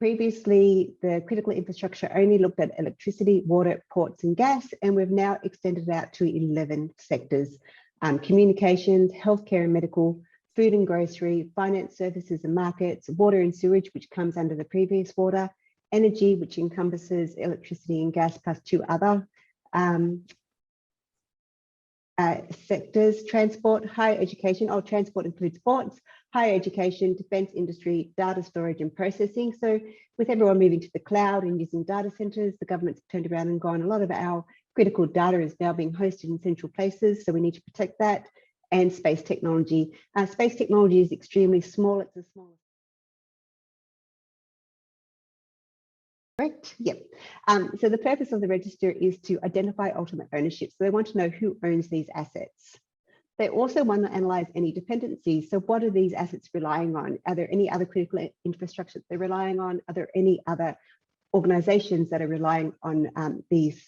Previously, the critical infrastructure only looked at electricity, water, ports and gas, and we've now extended it out to 11 sectors: communications, healthcare and medical, food and grocery, finance services and markets, water and sewage, which comes under the previous water, energy, which encompasses electricity and gas plus 2 other sectors, transport, higher education. Transport includes ports, higher education, defense industry, data storage and processing. So with everyone moving to the cloud and using data centers, the government's turned around and gone, a lot of our critical data is now being hosted in central places, so we need to protect that. And space technology. Space technology is extremely small. It's the smallest. Correct? Yep. So the purpose of the register is to identify ultimate ownership. So they want to know who owns these assets. They also want to analyze any dependencies. So what are these assets relying on? Are there any other critical infrastructure that they're relying on? Are there any other organizations that are relying on these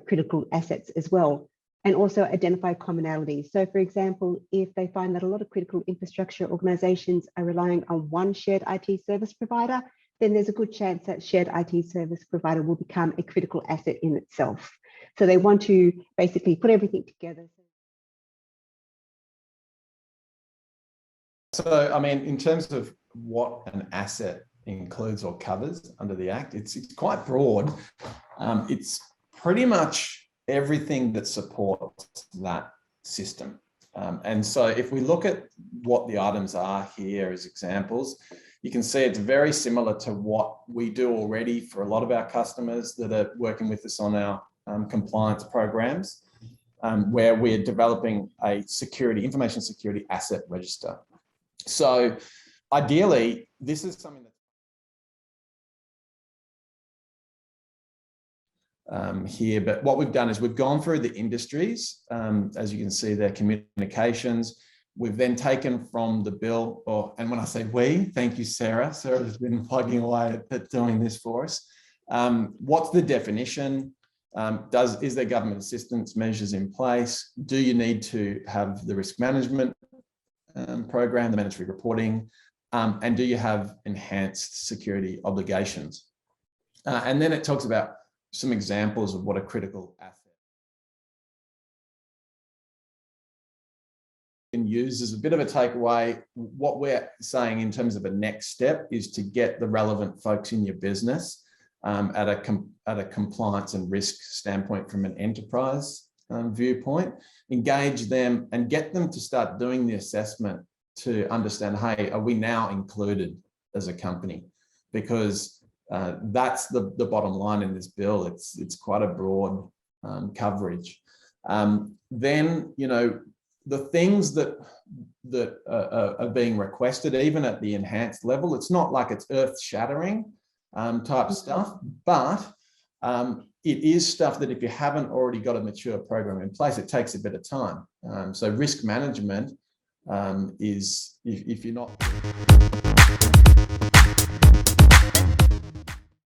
critical assets as well? And also identify commonalities. So for example, if they find that a lot of critical infrastructure organizations are relying on one shared IT service provider, then there's a good chance that shared IT service provider will become a critical asset in itself. So they want to basically put everything together. So, I mean, in terms of what an asset includes or covers under the Act, it's quite broad. It's pretty much everything that supports that system. And so if we look at what the items are here as examples, you can see it's very similar to what we do already for a lot of our customers that are working with us on our compliance programs, where we're developing a information security asset register. So ideally, this is something that here, but what we've done is we've gone through the industries, as you can see, their communications. We've then taken from the bill, and when I say we, thank you, Sarah. Sarah has been plugging away at doing this for us. What's the definition? Is there government assistance measures in place? Do you need to have the risk management program, the mandatory reporting? And do you have enhanced security obligations? And then it talks about some examples of what a critical asset can use as a bit of a takeaway. What we're saying in terms of a next step is to get the relevant folks in your business at a compliance and risk standpoint from an enterprise viewpoint, engage them and get them to start doing the assessment to understand, hey, are we now included as a company? Because that's the bottom line in this bill. It's quite a broad coverage. Then, you know, the things that are being requested, even at the enhanced level, it's not like it's earth-shattering type stuff, but it is stuff that if you haven't already got a mature program in place, it takes a bit of time. So risk management is, if you're not